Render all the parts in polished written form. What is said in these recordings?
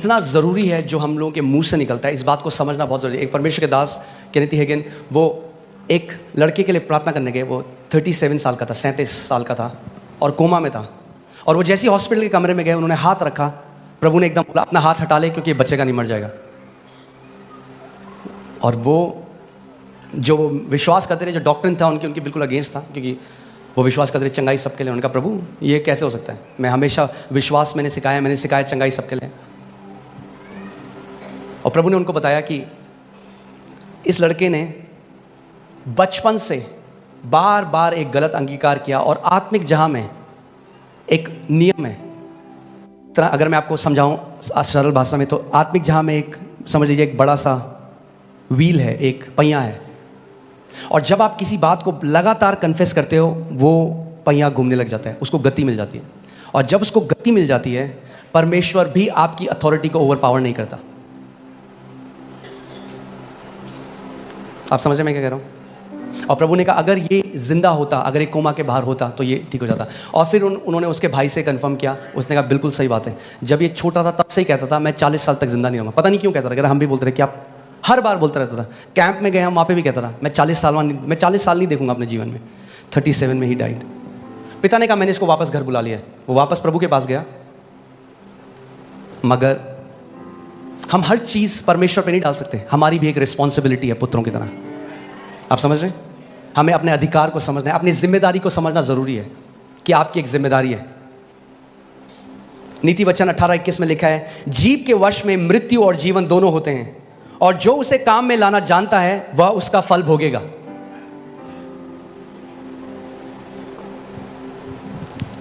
इतना ज़रूरी है जो हम लोगों के मुंह से निकलता है, इस बात को समझना बहुत ज़रूरी है। एक परमेश्वर के दास केनेथ हेगिन, वो एक लड़के के लिए प्रार्थना करने गए। वो 37 साल का था, 37 साल का था और कोमा में था। और वो जैसे हॉस्पिटल के कमरे में गए, उन्होंने हाथ रखा, प्रभु ने एकदम बोला अपना हाथ हटा ले क्योंकि बच्चे का नहीं मर जाएगा। और वो जो विश्वास करते रहे, जो डॉक्टर था उनके बिल्कुल अगेंस्ट था, क्योंकि वो विश्वास करते रहे चंगाई सबके लिए। उनका प्रभु ये कैसे हो सकता है, मैं हमेशा विश्वास मैंने सिखाया चंगाई सबके लिए। और प्रभु ने उनको बताया कि इस लड़के ने बचपन से बार बार एक गलत अंगीकार किया और आत्मिक जहां में एक नियम है। अगर मैं आपको समझाऊं सरल भाषा में, तो आत्मिक जहां में एक, समझ लीजिए एक बड़ा सा व्हील है, एक पहिया है, और जब आप किसी बात को लगातार कन्फेस करते हो, वो पहिया घूमने लग जाता है, उसको गति मिल जाती है। और जब उसको गति मिल जाती है, परमेश्वर भी आपकी अथॉरिटी को ओवरपावर नहीं करता। आप समझ रहे मैं क्या कह रहा हूं? और प्रभु ने कहा अगर ये जिंदा होता, अगर ये कोमा के बाहर होता तो ये ठीक हो जाता। और फिर उन्होंने उसके भाई से कंफर्म किया, उसने कहा बिल्कुल सही बात है। जब ये छोटा था तब से ही कहता था मैं 40 साल तक जिंदा नहीं होगा। पता नहीं क्यों कहता था, अगर हम भी बोलते रहे कि आप, हर बार बोलता रहता था। कैंप में गए हम, वहाँ पे भी कहता था मैं 40 साल नहीं देखूंगा अपने जीवन में। 37 में ही डाइड। पिता ने कहा मैंने इसको वापस घर बुला लिया। वो वापस प्रभु के पास गया। मगर हम हर चीज़ परमेश्वर पे नहीं डाल सकते, हमारी भी एक रिस्पॉन्सिबिलिटी है पुत्रों की तरह। आप समझ रहे हैं? हमें अपने अधिकार को समझना है, अपनी जिम्मेदारी को समझना जरूरी है कि आपकी एक जिम्मेदारी है। नीति वचन 18:21 में लिखा है, जीव के वश में मृत्यु और जीवन दोनों होते हैं, और जो उसे काम में लाना जानता है वह उसका फल भोगेगा।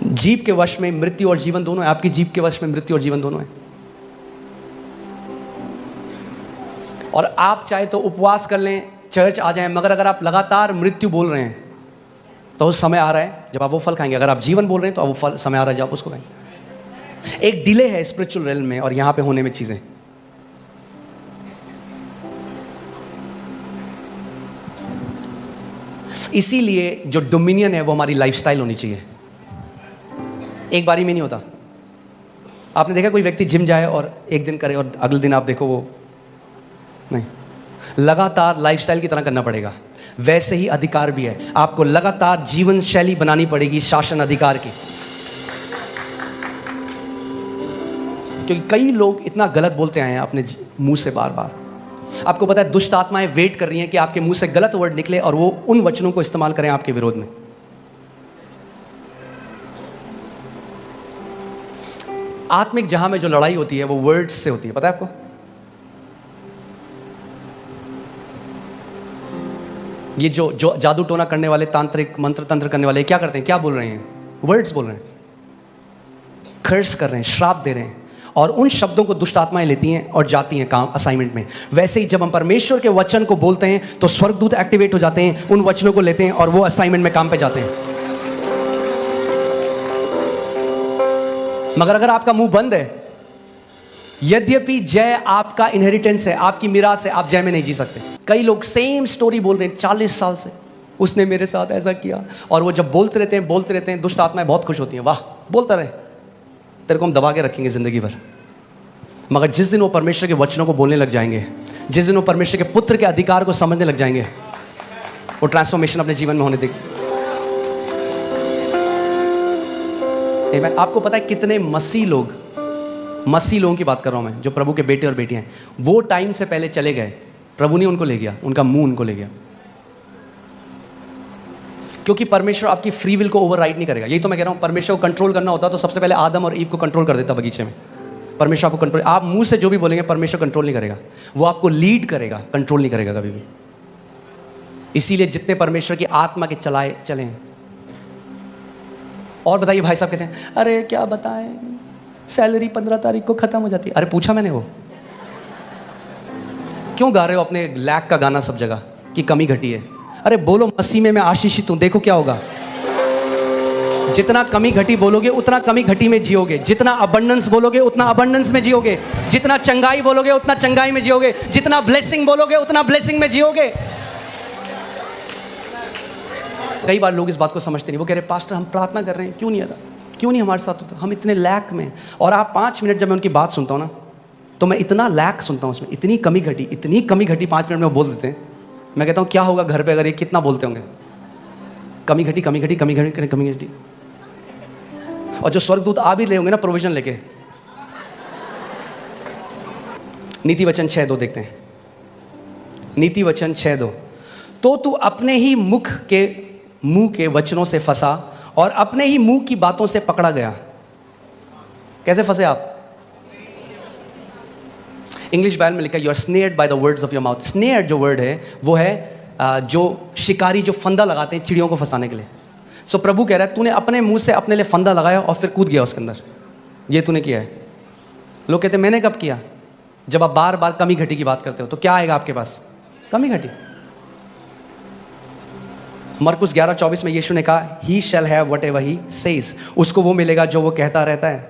जीव के वश में मृत्यु और जीवन दोनों है। आपकी जीव के वश में मृत्यु और जीवन दोनों है। और आप चाहे तो उपवास कर लें, चर्च आ जाएं, मगर अगर आप लगातार मृत्यु बोल रहे हैं तो उस समय आ रहा है जब आप वो फल खाएंगे। अगर आप जीवन बोल रहे हैं तो वो फल समय आ रहा है जब आप उसको खाएंगे। एक डिले है स्पिरिचुअल रेल्म में और यहां पे होने में चीजें। इसीलिए जो डोमिनियन है वो हमारी लाइफस्टाइल होनी चाहिए। एक बारी में नहीं होता। आपने देखा कोई व्यक्ति जिम जाए और एक दिन करे और अगले दिन आप देखो वो नहीं, लगातार लाइफस्टाइल की तरह करना पड़ेगा। वैसे ही अधिकार भी है, आपको लगातार जीवन शैली बनानी पड़ेगी शासन अधिकार की। क्योंकि कई लोग इतना गलत बोलते आए हैं अपने मुंह से बार बार। आपको पता है दुष्ट आत्माएं वेट कर रही हैं कि आपके मुंह से गलत वर्ड निकले और वो उन वचनों को इस्तेमाल करें आपके विरोध में। आत्मिक जहां में जो लड़ाई होती है वो वर्ड्स से होती है, पता है आपको? ये जो जादू टोना करने वाले, तांत्रिक मंत्र तंत्र करने वाले क्या करते हैं, क्या बोल रहे हैं? वर्ड्स बोल रहे हैं, कर्स कर रहे हैं, श्राप दे रहे हैं, और उन शब्दों को दुष्ट आत्माएं लेती हैं और जाती हैं काम असाइनमेंट में। वैसे ही जब हम परमेश्वर के वचन को बोलते हैं तो स्वर्गदूत एक्टिवेट हो जाते हैं, उन वचनों को लेते हैं और वो असाइनमेंट में काम पे जाते हैं। मगर अगर आपका मुंह बंद है, यद्यपि जय आपका इनहेरिटेंस है, आपकी मिरास है, आप जय में नहीं जी सकते। कई लोग सेम स्टोरी बोल रहे हैं 40 साल से, उसने मेरे साथ ऐसा किया, और वो जब बोलते रहते हैं दुष्ट आत्माएं बहुत खुश होती हैं, वाह बोलता रहे, तेरे को हम दबा के रखेंगे जिंदगी भर। मगर जिस दिन वो परमेश्वर के वचनों को बोलने लग जाएंगे, जिस दिन वो परमेश्वर के पुत्र के अधिकार को समझने लग जाएंगे, वो ट्रांसफॉर्मेशन अपने जीवन में होने देगी। आपको पता है कितने मसीह लोगों की बात कर रहा हूं मैं, जो प्रभु के बेटे और बेटियां हैं, वो टाइम से पहले चले गए, प्रभु ने उनको ले गया, उनका मुंह उनको ले गया। क्योंकि परमेश्वर आपकी फ्री विल को ओवरराइड नहीं करेगा। यही तो मैं कह रहा हूं, परमेश्वर को कंट्रोल करना होता तो सबसे पहले आदम और ईव को कंट्रोल कर देता बगीचे में। परमेश्वर आपको कंट्रोल, आप मुंह से जो भी बोलेंगे परमेश्वर कंट्रोल नहीं करेगा, वो आपको लीड करेगा, कंट्रोल नहीं करेगा कभी भी। इसीलिए जितने परमेश्वर की आत्मा के चले। और बताइए भाई साहब कैसे हैं? अरे क्या बताएं, सैलरी 15 तारीख को खत्म हो जाती है। अरे पूछा मैंने, वो क्यों गा रहे हो अपने लैक का गाना सब जगह कि कमी घटी है? अरे बोलो मसीह में मैं आशीषित हूं, देखो क्या होगा। जितना कमी घटी बोलोगे उतना कमी घटी में जियोगे, जितना अबंडेंस बोलोगे उतना अबंडेंस में जियोगे, जितना चंगाई बोलोगे उतना चंगाई में जियोगे, जितना ब्लेसिंग बोलोगे उतना ब्लेसिंग में जियोगे। कई बार लोग इस बात को समझते नहीं, वो कह रहे पास्टर हम प्रार्थना कर रहे हैं, क्यों नहीं आ रहा, क्यों नहीं हमारे साथ होता, हम इतने लैक में। और आप 5 मिनट जब मैं उनकी बात सुनता हूँ ना, तो मैं इतना लैक सुनता हूँ उसमें, इतनी कमी घटी 5 मिनट में वो बोल देते हैं। मैं कहता हूँ क्या होगा घर पे अगर ये कितना बोलते होंगे, कमी घटी। और जो स्वर्गदूत आ भी रहे होंगे ना प्रोविजन लेके। नीति वचन 6:2 देखते हैं। नीति वचन 6:2, तो तू अपने ही मुंह के वचनों से फंसा और अपने ही मुंह की बातों से पकड़ा गया। कैसे फंसे आप? इंग्लिश बाइबल में लिखा है, you are snared by the words of your mouth. Snare जो वर्ड है वो है जो शिकारी जो फंदा लगाते हैं चिड़ियों को फंसाने के लिए। सो प्रभु कह रहा है तूने अपने मुंह से अपने लिए फंदा लगाया और फिर कूद गया उसके अंदर, ये तूने किया है। लोग कहते हैं मैंने कब किया? जब आप बार बार कमी घटी की बात करते हो तो क्या आएगा आपके पास? कमी घटी। मरकुस 11:24 में यीशु ने कहा, he shall have whatever he says, उसको वो मिलेगा जो वो कहता रहता है।